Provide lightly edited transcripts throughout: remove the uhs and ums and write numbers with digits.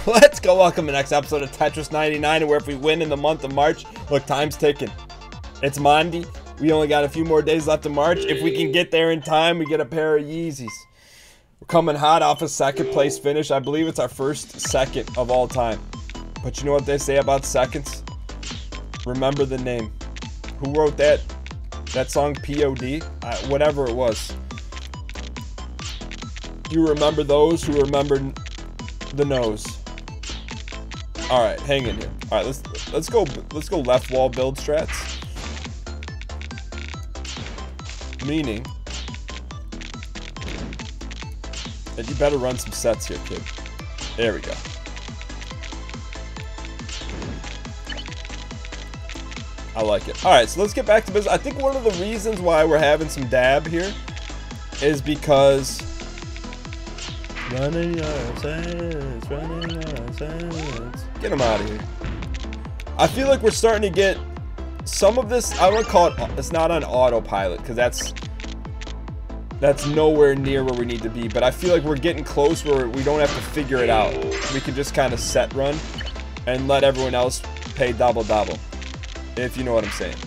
Let's go. Welcome to the next episode of Tetris 99, where if we win in the month of March, look, time's ticking. It's Monday. We only got a few more days left of March. If we can get there in time, we get a pair of Yeezys. We're coming hot off a second place finish. I believe it's our first second of all time. But you know what they say about seconds? Remember the name. Who wrote that song, P.O.D.? Whatever it was. You remember those who remember the nose. All right, hang in here. All right, let's go left wall build strats. Meaning that you better run some sets here, kid. There we go. I like it. All right, so let's get back to business. I think one of the reasons why we're having some dab here is because running your sense. Get them out of here. I feel like we're starting to get some of this. I want to call it, it's not on autopilot because that's nowhere near where we need to be, but I feel like we're getting close where we don't have to figure it out. We can just kind of set run and let everyone else pay double, if you know what I'm saying.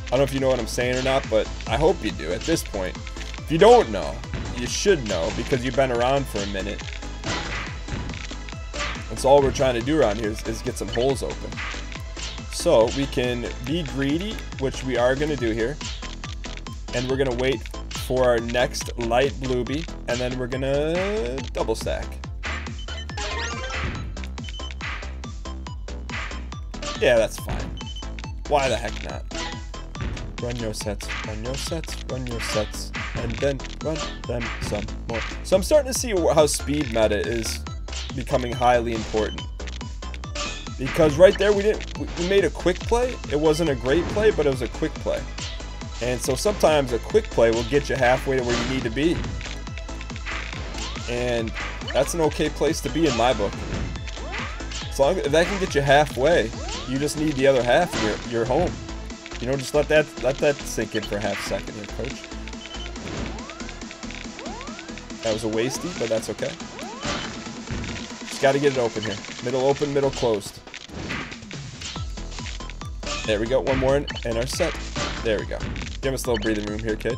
I don't know if you know what I'm saying or not, but I hope you do at this point. If you don't know, you should know because you've been around for a minute. That's all we're trying to do around here is get some holes open. So we can be greedy, which we are going to do here. And we're going to wait for our next light bluebie. And then we're going to double stack. Yeah, that's fine. Why the heck not? Run your sets, run your sets, run your sets. And then run them some more. So I'm starting to see how speed meta is becoming highly important. Because right there we made a quick play. It wasn't a great play, but it was a quick play. And so sometimes a quick play will get you halfway to where you need to be. And that's an okay place to be in my book. As long as that can get you halfway, you just need the other half and you're home. You know, just let that sink in for a half second here, coach. That was a wasty, but that's okay. Just got to get it open here. Middle open, middle closed. There we go. One more in our set. There we go. Give us a little breathing room here, kid.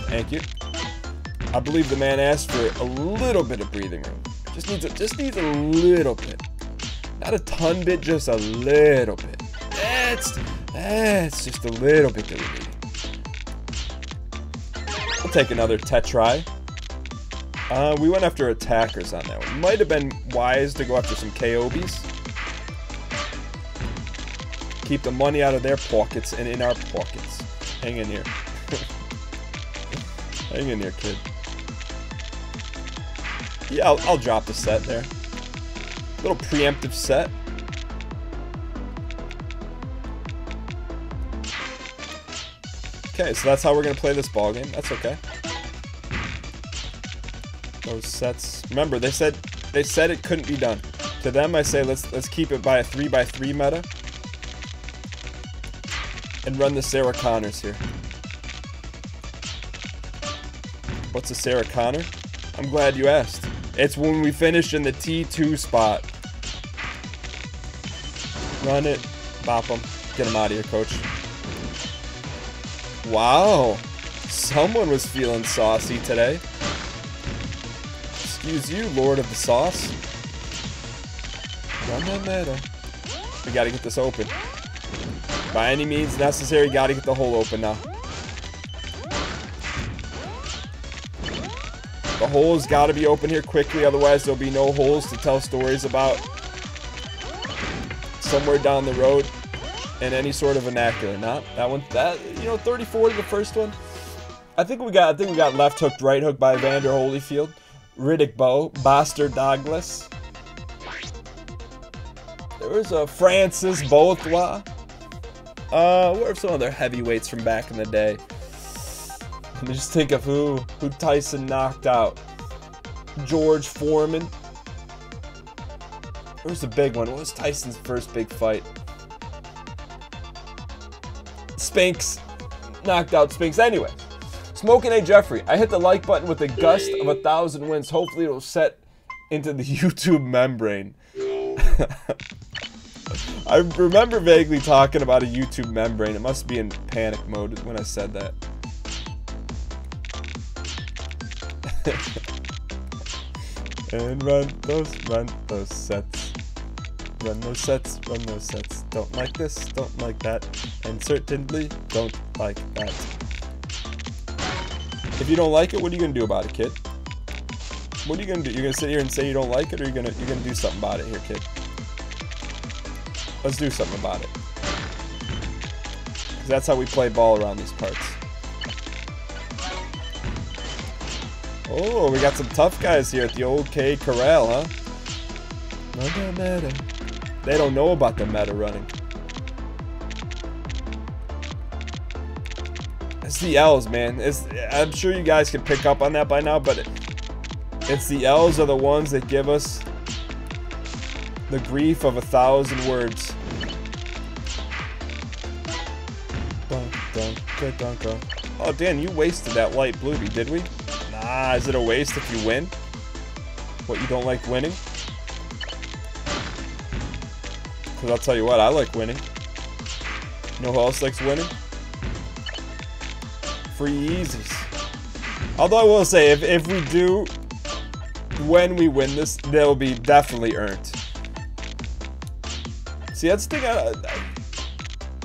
Thank you. I believe the man asked for a little bit of breathing room. Just needs a little bit. Not a ton bit, just a little bit. That's just a little bit that we need. We'll take another tetry. We went after attackers on that one. Might have been wise to go after some KOBs. Keep the money out of their pockets and in our pockets. Hang in here. Hang in here, kid. Yeah, I'll drop the set there. Little preemptive set. Okay, so that's how we're gonna play this ball game. That's okay. Those sets. Remember, they said it couldn't be done. To them, I say let's keep it by a 3x3 meta and run the Sarah Connors here. What's a Sarah Connor? I'm glad you asked. It's when we finish in the T2 spot. Run it, bop them, get them out of here, coach. Wow, someone was feeling saucy today. Excuse you, Lord of the Sauce. Run that meta. We gotta get this open. By any means necessary, gotta get the hole open now. The hole's gotta be open here quickly, otherwise there'll be no holes to tell stories about somewhere down the road in any sort of vernacular. Not that one. That, you know, 34 to the first one. I think we got left hooked, right hook by Vander Holyfield. Riddick Bowe, Bastard Douglas. There was a Francis Bothwa. What are some other heavyweights from back in the day? Let me just think of who Tyson knocked out. George Foreman. Where's the big one? What was Tyson's first big fight? Spinks. Knocked out Spinks. Anyway. Smoking A. Jeffrey. I hit the like button with a gust of 1,000 wins. Hopefully it'll set into the YouTube membrane. I remember vaguely talking about a YouTube membrane. It must be in panic mode when I said that. And run those sets. Run those sets, run those sets. Don't like this, don't like that, and certainly don't like that. If you don't like it, what are you gonna do about it, kid? What are you gonna do? You're gonna sit here and say you don't like it, or you're gonna do something about it here, kid? Let's do something about it. 'Cause that's how we play ball around these parts. Oh, we got some tough guys here at the old K Corral, huh? Meta. They don't know about the meta running. It's the L's, man. I'm sure you guys can pick up on that by now, but it's the L's are the ones that give us the grief of 1,000 words. Oh, Dan, you wasted that light bluebie, did we? Nah, is it a waste if you win? What, you don't like winning? Because I'll tell you what, I like winning. You know who else likes winning? Free Yeezys. Although I will say, if we do, when we win this, they'll be definitely earned. See, that's the thing,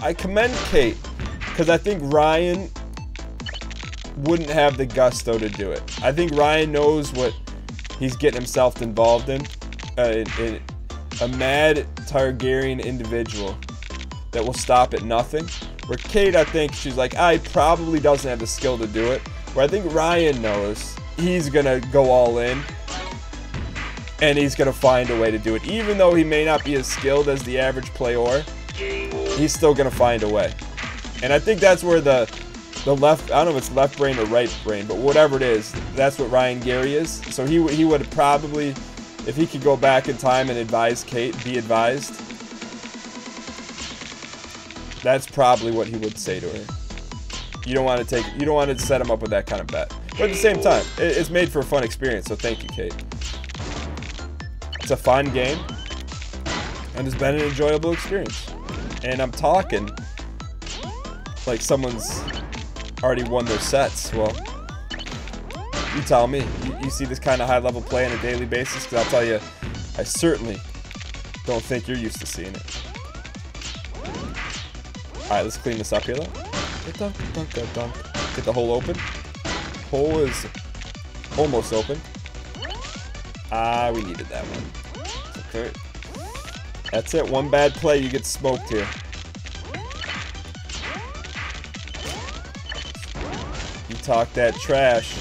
I commend Kate, because I think Ryan wouldn't have the gusto to do it. I think Ryan knows what he's getting himself involved in. A mad Targaryen individual that will stop at nothing. Where Kate, I think she's like, I probably doesn't have the skill to do it. Where I think Ryan knows he's gonna go all in, and he's gonna find a way to do it. Even though he may not be as skilled as the average player, he's still gonna find a way. And I think that's where the left, I don't know if it's left brain or right brain, but whatever it is, that's what Ryan Gary is. So he would probably, if he could go back in time and advise Kate, be advised, that's probably what he would say to her. You don't want to set him up with that kind of bet. But at the same time, it's made for a fun experience, so thank you, Kate. It's a fun game, and it's been an enjoyable experience. And I'm talking like someone's already won their sets. Well, you tell me. You see this kind of high-level play on a daily basis? Because I'll tell you, I certainly don't think you're used to seeing it. Alright, let's clean this up here, though. Get the hole open. Hole is almost open. Ah, we needed that one. Okay. That's it. One bad play, you get smoked here. You talk that trash,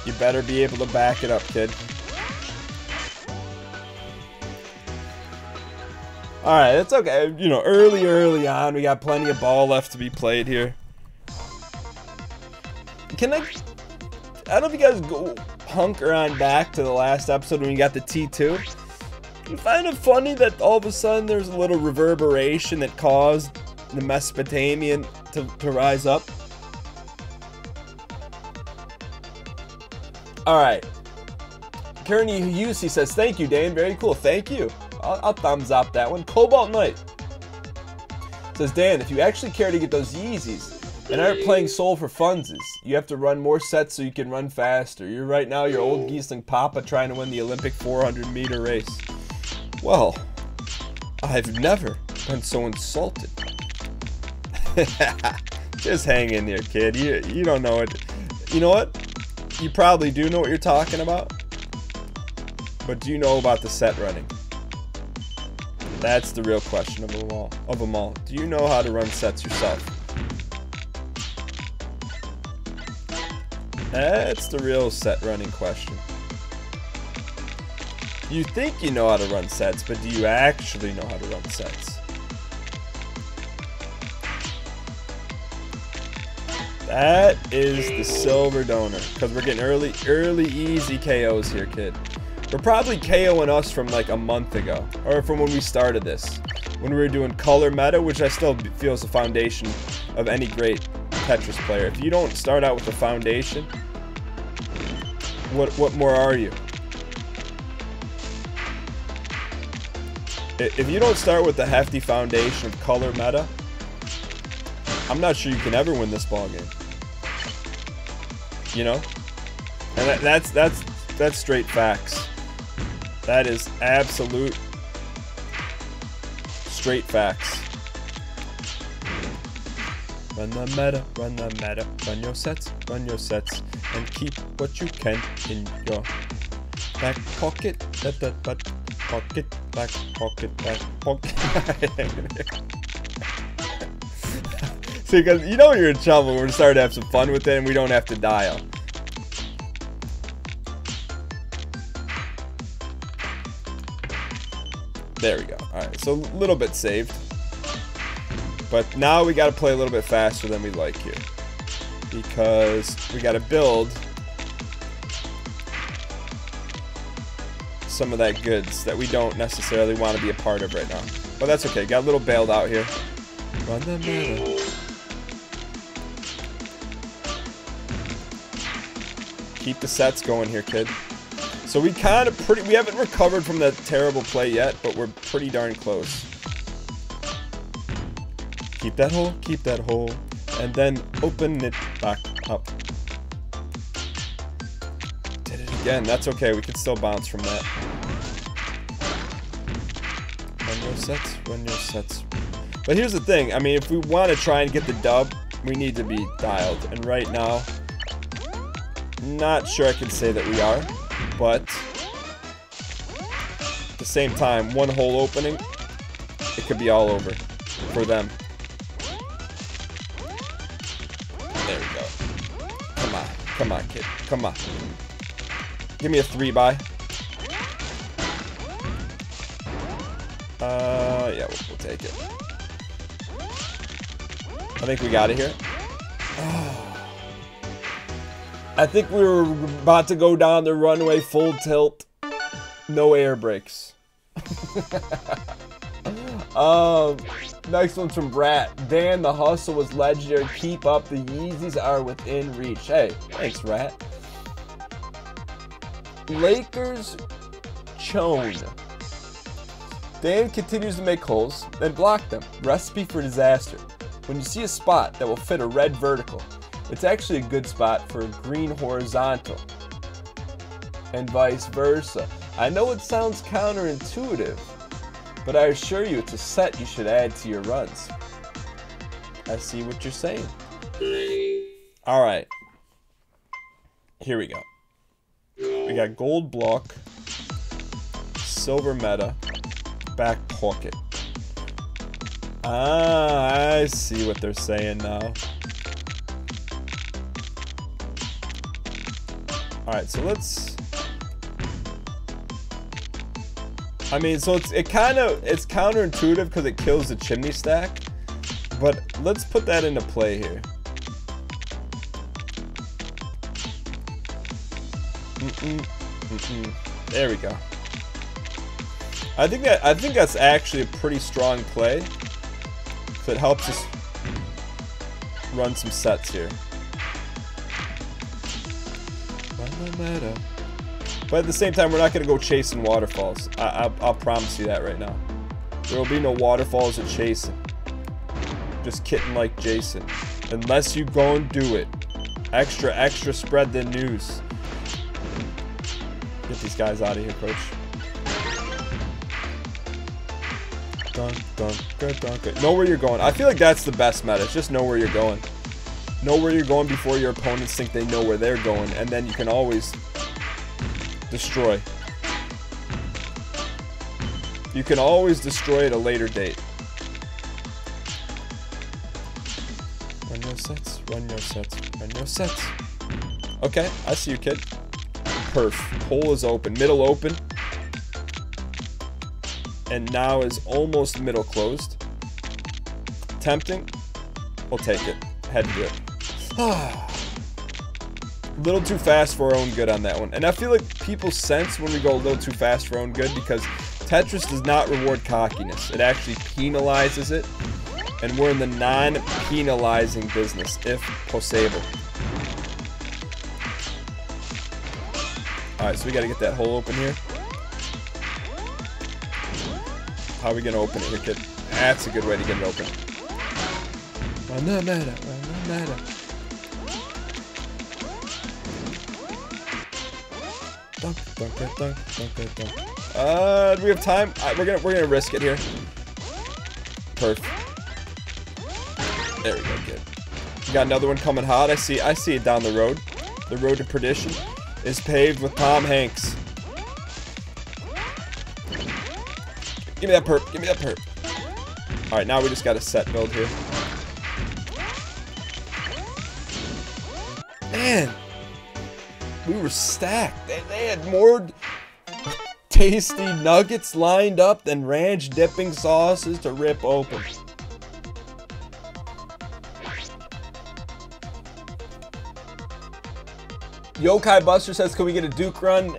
you better be able to back it up, kid. Alright, it's okay. You know, early on, we got plenty of ball left to be played here. I don't know if you guys go hunker on back to the last episode when we got the T2. You find it funny that all of a sudden there's a little reverberation that caused the Mesopotamian to rise up? Alright. Kearney Husey says, thank you, Dane. Very cool. Thank you. I'll thumbs up that one. Cobalt Knight says, Dan, if you actually care to get those Yeezys and aren't playing Soul for funsies, you have to run more sets so you can run faster. You're right now your old Giesling Papa trying to win the Olympic 400-meter race. Well, I've never been so insulted. Just hang in there, kid. You don't know it. You know what? You probably do know what you're talking about. But do you know about the set running? That's the real question of them all. Do you know how to run sets yourself? That's the real set running question. You think you know how to run sets, but do you actually know how to run sets? That is the silver donor, because we're getting early easy KOs here, kid. We're probably KOing us from like a month ago, or from when we started this, when we were doing color meta, which I still feel is the foundation of any great Tetris player. If you don't start out with the foundation, what more are you? If you don't start with the hefty foundation of color meta, I'm not sure you can ever win this ball game. You know? And that's straight facts. That is absolute straight facts. Run the meta, run the meta, run your sets, and keep what you can in your back pocket. Pocket, back pocket, back pocket. See, because you know you're in trouble. We're starting to have some fun with it, and we don't have to dial. There we go. Alright, so a little bit saved. But now we got to play a little bit faster than we like here. Because we got to build some of that goods that we don't necessarily want to be a part of right now. But that's okay. Got a little bailed out here. Run the meta. Keep the sets going here, kid. So we kind of we haven't recovered from that terrible play yet, but we're pretty darn close. Keep that hole, and then open it back up. Did it again. That's okay. We can still bounce from that. Run your sets. But here's the thing. I mean, if we want to try and get the dub, we need to be dialed. And right now, not sure I can say that we are. But at the same time, one hole opening, it could be all over for them. There we go. Come on, kid. Come on. Give me a 3-by. Yeah, we'll take it. I think we got it here. I think we were about to go down the runway full tilt. No air brakes. Next one's from Brat. Dan, the hustle was legendary. Keep up. The Yeezys are within reach. Hey, thanks, Rat. Lakers Chone. Dan continues to make holes, then block them. Recipe for disaster. When you see a spot that will fit a red vertical, it's actually a good spot for a green horizontal. And vice versa. I know it sounds counterintuitive, but I assure you it's a set you should add to your runs. I see what you're saying. Alright. Here we go. We got gold block, silver meta, back pocket. Ah, I see what they're saying now. Alright, so let's... I mean, so it's counterintuitive because it kills the chimney stack. But let's put that into play here. There we go. I think that's actually a pretty strong play. So it helps us run some sets here. But at the same time, we're not going to go chasing waterfalls. I'll promise you that right now. There will be no waterfalls or chasing. Just kidding like Jason. Unless you go and do it. Extra spread the news. Get these guys out of here, coach. Know where you're going. I feel like that's the best meta. Just know where you're going. Know where you're going before your opponents think they know where they're going. And then you can always destroy. You can always destroy at a later date. Run your sets. Run your sets. Run your sets. Okay, I see you, kid. Perf. Hole is open. Middle open. And now is almost middle closed. Tempting. We'll take it. Had to do it. A little too fast for our own good on that one. And I feel like people sense when we go a little too fast for our own good because Tetris does not reward cockiness. It actually penalizes it. And we're in the non-penalizing business, if possible. Alright, so we gotta get that hole open here. How are we gonna open it here, kid? That's a good way to get it open. Run the meta, run the meta. Dunk, dunk, dunk, dunk, dunk, dunk. Do we have time? We're gonna risk it here. Perfect. There we go, kid. We got another one coming hot. I see it down the road. The road to perdition is paved with Tom Hanks. Give me that perp. Give me that perp. All right, now we just got a set build here. Man, we were stacked. They had more tasty nuggets lined up than ranch dipping sauces to rip open. Yokai Buster says, can we get a Duke run?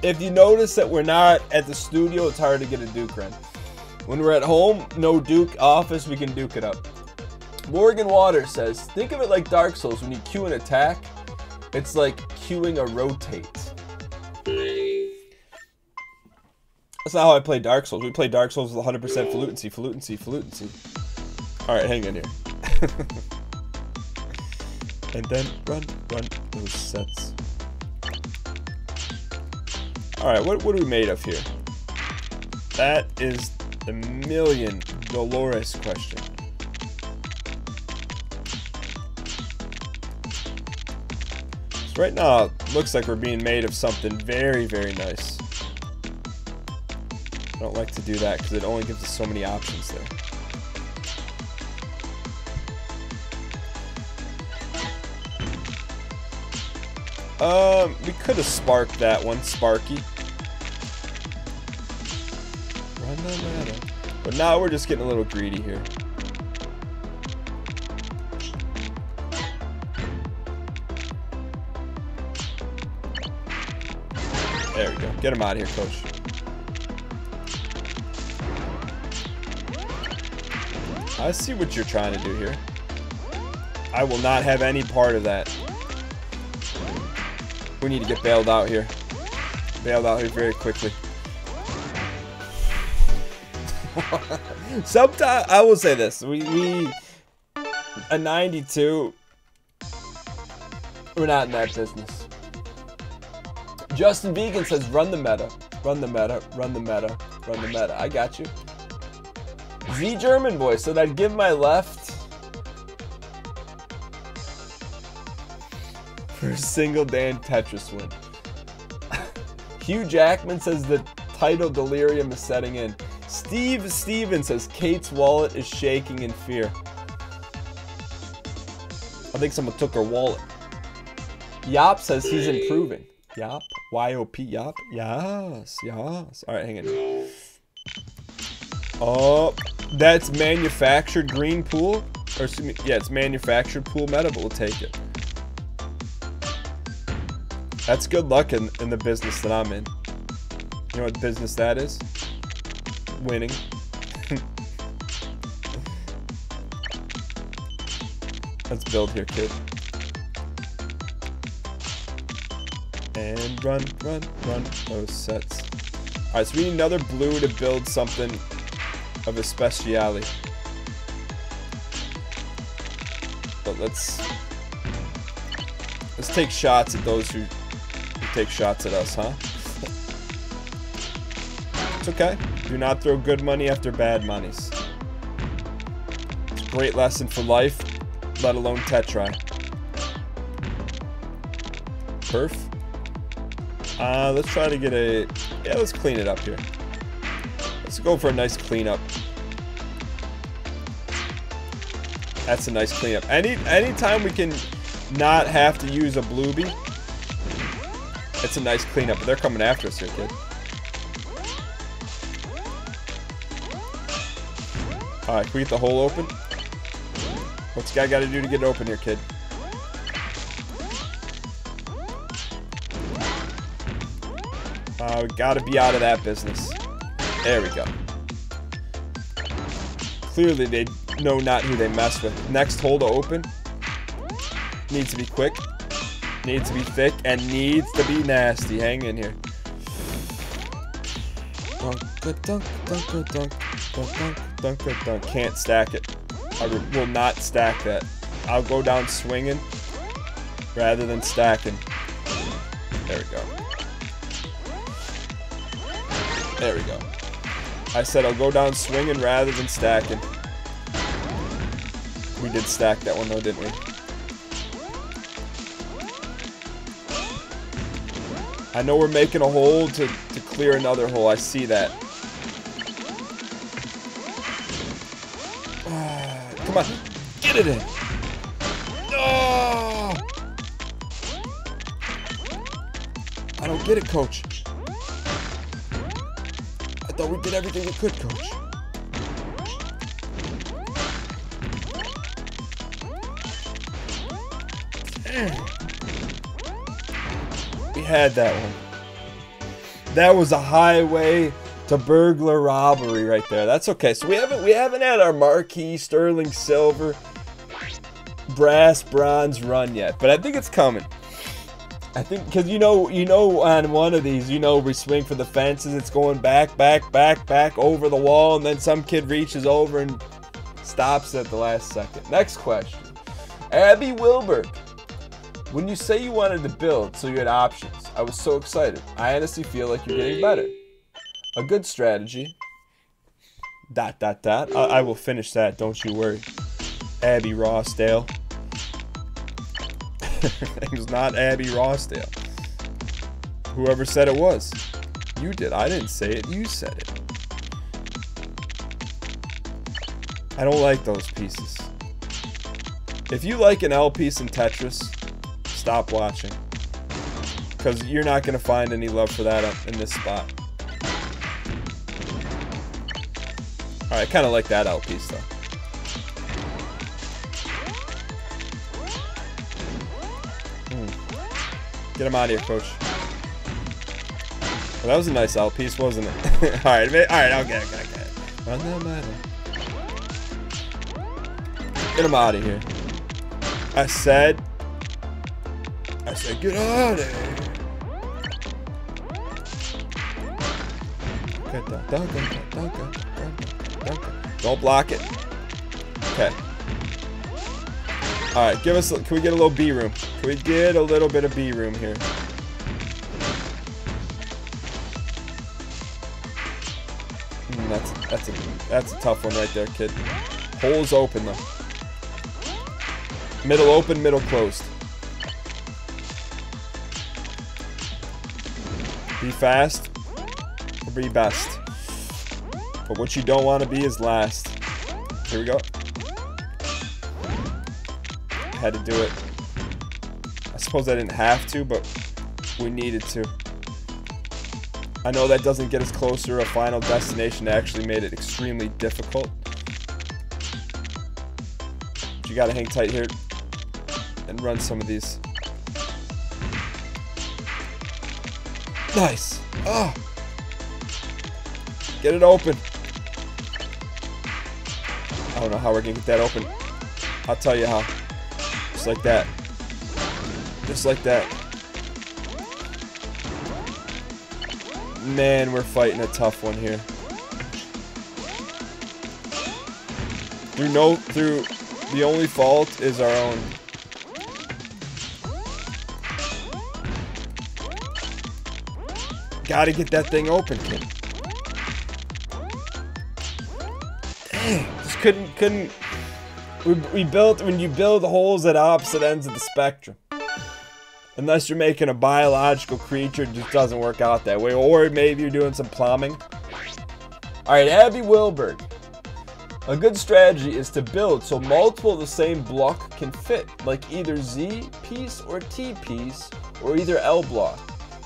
If you notice that we're not at the studio, it's hard to get a Duke run. When we're at home, no Duke office, we can Duke it up. Morgan Waters says, think of it like Dark Souls. When you queue an attack, it's like queuing a rotate. That's not how I play Dark Souls. We play Dark Souls with 100% fluency, fluency, fluency. Alright, hang in here. And then run those sets. Alright, what are we made of here? That is the million Dolores question. So right now, it looks like we're being made of something very, very nice. I don't like to do that because it only gives us so many options there. We could have sparked that one, Sparky. But now we're just getting a little greedy here. There we go. Get him out of here, coach. I see what you're trying to do here. I will not have any part of that. We need to get bailed out here. Bailed out here very quickly. Sometimes I will say this: we a 92. We're not in that business. Justin Vegan says, "Run the meta, run the meta, run the meta, run the meta." I got you. Z German boy said, "I'd give my left for a single Dan Tetris win." Hugh Jackman says the title delirium is setting in. Steve Stevens says Kate's wallet is shaking in fear. I think someone took her wallet. Yop says he's improving. Yop? Y-O-P, Yop? Yes, yes. Alright, hang on. Oh, that's manufactured green pool? Or excuse me, yeah, it's manufactured pool meta, but we'll take it. That's good luck in the business that I'm in. You know what business that is? Winning. Let's build here, kid. And run those sets. Alright, so we need another blue to build something of a speciality. But let's take shots at those who take shots at us, huh? It's okay. Do not throw good money after bad monies. It's a great lesson for life, let alone Tetris. Perf. Let's try to get a... Yeah, let's clean it up here. Let's go for a nice cleanup. That's a nice cleanup. Anytime we can not have to use a bluebie, it's a nice cleanup. But they're coming after us here, kid. Alright, can we get the hole open? What's the guy got to do to get it open here, kid? We gotta be out of that business. There we go. Clearly they know not who they mess with. Next hole to open. Needs to be quick. Needs to be thick. And needs to be nasty. Hang in here. Can't stack it. I will not stack that. I'll go down swinging rather than stacking. There we go. There we go. I said I'll go down swinging rather than stacking. We did stack that one though, didn't we? I know we're making a hole to clear another hole. I see that. Come on. Get it in. No! I don't get it, coach. I thought we did everything we could, coach. We had that one. That was a highway to burglar robbery right there. That's okay. So we haven't had our marquee sterling silver brass bronze run yet, but I think it's coming. I think because you know on one of these, we swing for the fences. It's going back over the wall, and then some kid reaches over and stops at the last second. Next question, Abby Wilberg. When you say you wanted to build, so you had options, I was so excited. I honestly feel like you're getting better. A good strategy. ... I will finish that, don't you worry. Abby Rossdale. It was not Abby Rossdale. Whoever said it was. You did. I didn't say it. You said it. I don't like those pieces. If you like an L piece in Tetris, stop watching. Because you're not going to find any love for that in this spot. Alright, I kind of like that L piece though. Get him out of here, coach. Well, that was a nice L piece, wasn't it? Alright, okay. Run that matter. Get him out of here. I said, get out of here. Don't block it. Okay. Alright, can we get a little B room? Can we get a little bit of B room here? That's a tough one right there, kid. Hole's open though. Middle open, middle closed. Be fast or be best. But what you don't want to be is last. Here we go. Had to do it. I suppose I didn't have to, but we needed to. I know that doesn't get us closer to a final destination. It actually made it extremely difficult. But you gotta hang tight here and run some of these. Nice. Oh. Get it open. I don't know how we're gonna get that open. I'll tell you how. Just like that. Just like that. Man, we're fighting a tough one here. Through the only fault is our own. Gotta get that thing open, kid. Dang, just couldn't. We built, when you build holes at opposite ends of the spectrum. Unless you're making a biological creature, it just doesn't work out that way. Or maybe you're doing some plumbing. Alright, Abby Wilberg. A good strategy is to build so multiple of the same block can fit, like either Z piece or T piece, or either L block.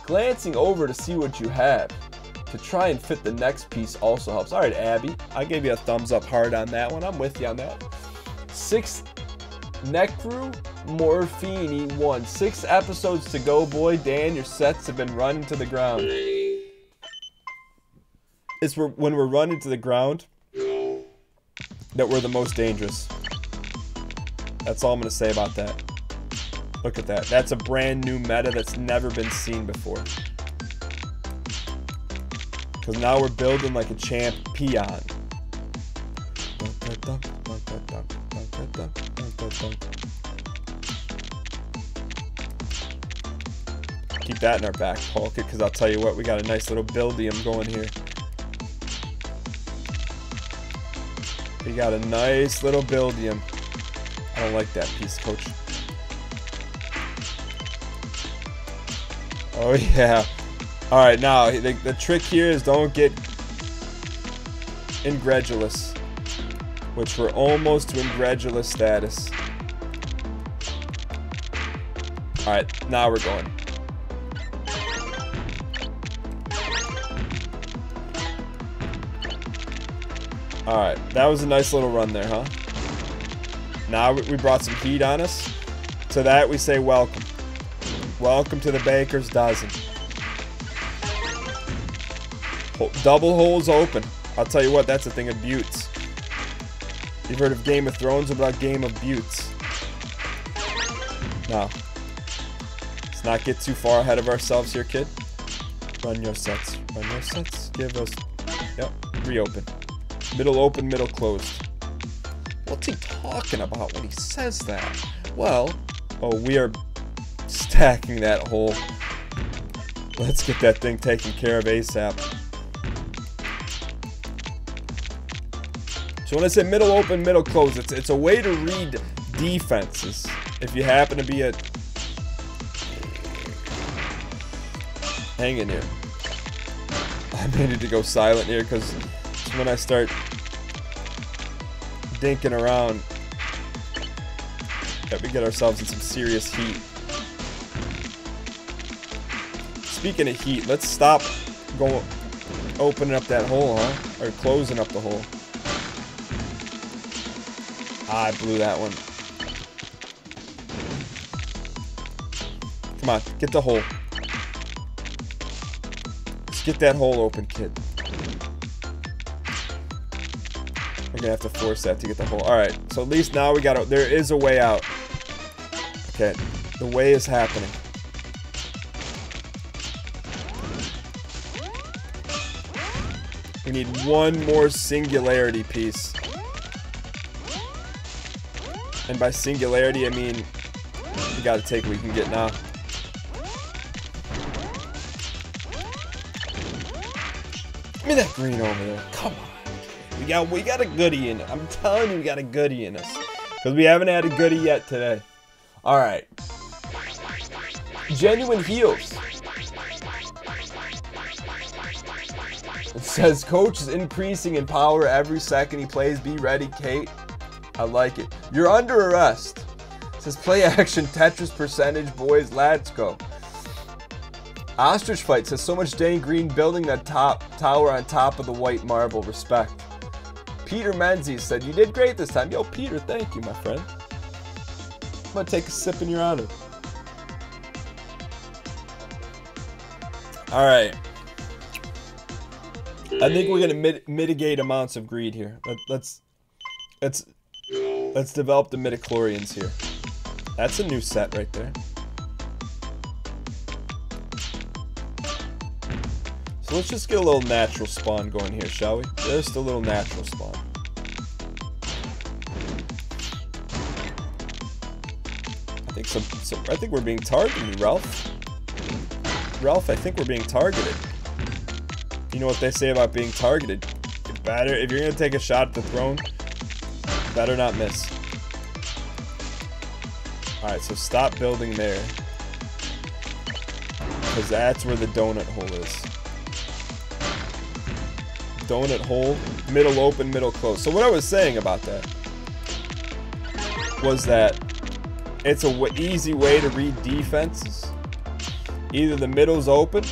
Glancing over to see what you have to try and fit the next piece also helps. Alright, Abby, I gave you a thumbs up hard on that one. I'm with you on that. 6 Necru Morphine 1. 6 episodes to go, boy. Dan, your sets have been running to the ground. It's when we're running to the ground that we're the most dangerous. That's all I'm going to say about that. Look at that. That's a brand new meta that's never been seen before. Because now we're building like a champion. Keep that in our back pocket, because I'll tell you what, we got a nice little buildium going here. We got a nice little buildium. I don't like that piece, coach. Oh yeah. Alright, now the trick here is don't get incredulous. Which we're almost to incredulous status. Alright, now we're going. Alright, that was a nice little run there, huh? Now we brought some heat on us. To that we say welcome. Welcome to the baker's dozen. Double holes open. I'll tell you what, that's a thing of beauts. You've heard of Game of Thrones? About Game of Beauts. Now, let's not get too far ahead of ourselves here, kid. Run your sets. Run your sets. Give us... Yep, reopen. Middle open, middle closed. What's he talking about when he says that? Well, oh, we are stacking that hole. Let's get that thing taken care of ASAP. So when I say middle open, middle closed, it's a way to read defenses. If you happen to be a... Hang in here. I needed to go silent here because when I start dinking around, yeah, we get ourselves in some serious heat. Speaking of heat, let's stop going opening up that hole, huh? Or closing up the hole. Ah, I blew that one. Come on, get the hole. Let's get that hole open, kid. We're gonna have to force that to get the hole. Alright, so at least now we got there is a way out. Okay, the way is happening. We need one more singularity piece. And by singularity, I mean we gotta take what we can get now. Give me that green over there. Come on. We got a goodie in it. I'm telling you, we got a goodie in us. Because we haven't had a goodie yet today. Alright. Genuine heals. It says, Coach is increasing in power every second he plays. Be ready, Kate. I like it. You're under arrest. It says, play action, Tetris percentage, boys. Let's go. Ostrich fight says, so much Dane Green building that tower on top of the white marble. Respect. Peter Menzies said, you did great this time. Yo, Peter, thank you, my friend. I'm going to take a sip in your honor. Alright. I think we're going to mitigate amounts of greed here. Let's develop the midichlorians here. That's a new set right there. So let's just get a little natural spawn going here, shall we? Just a little natural spawn. I think we're being targeted, Ralph. Ralph, I think we're being targeted. You know what they say about being targeted. If you're gonna take a shot at the throne, better not miss. Alright, so stop building there. Because that's where the donut hole is. Donut hole, middle open, middle closed. So what I was saying about that was that it's a easy way to read defenses. Either the middle's open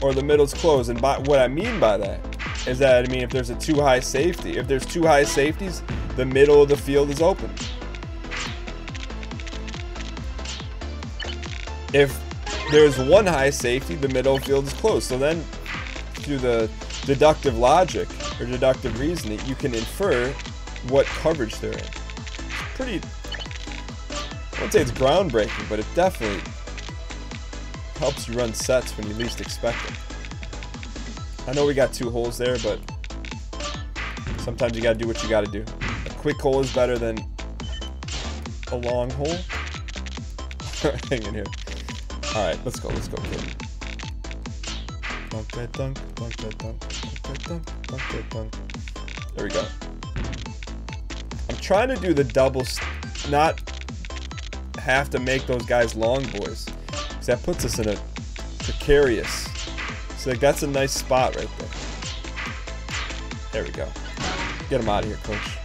or the middle's closed. And what I mean by that is that, I mean, if there's a too high safety, if there's two high safeties, the middle of the field is open. If there's one high safety, the middle field is closed. So then, through the deductive logic or deductive reasoning, you can infer what coverage they're in. Pretty, I wouldn't say it's groundbreaking, but it definitely helps you run sets when you least expect them. I know we got 2 holes there, but sometimes you gotta do what you gotta do. A quick hole is better than a long hole. Hang in here. Alright, let's go, kid. Dunk that dunk, dunk that dunk, dunk that dunk, dunk that dunk. There we go. I'm trying to do the doubles, not have to make those guys long boys. Because that puts us in a precarious. So like, that's a nice spot right there. There we go. Get him out of here, coach.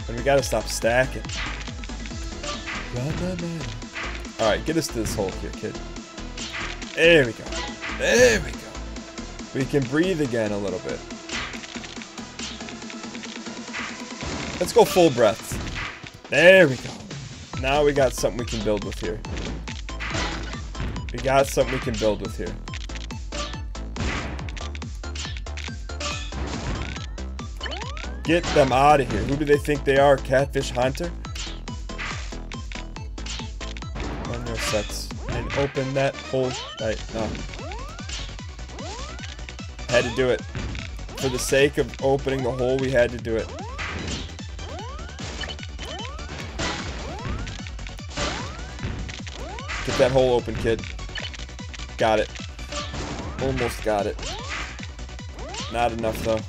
And we gotta stop stacking. Alright, get us to this hole here, kid. There we go. There we go. We can breathe again a little bit. Let's go full breath. There we go. Now we got something we can build with here. We got something we can build with here. Get them out of here. Who do they think they are? Catfish Hunter? One more sets. And open that hole. Right, no. Had to do it. For the sake of opening the hole, we had to do it. Get that hole open, kid. Got it. Almost got it. Not enough, though.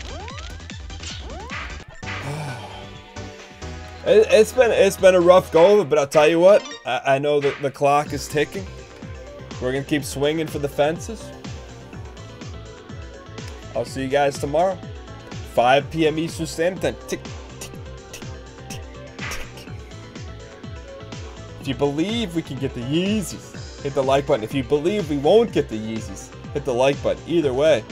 It's been a rough go, but I'll tell you what. I know that the clock is ticking. We're gonna keep swinging for the fences. I'll see you guys tomorrow, 5 p.m. Eastern Standard Time. Tick, tick, tick, tick, tick. If you believe we can get the Yeezys, hit the like button. If you believe we won't get the Yeezys, hit the like button. Either way,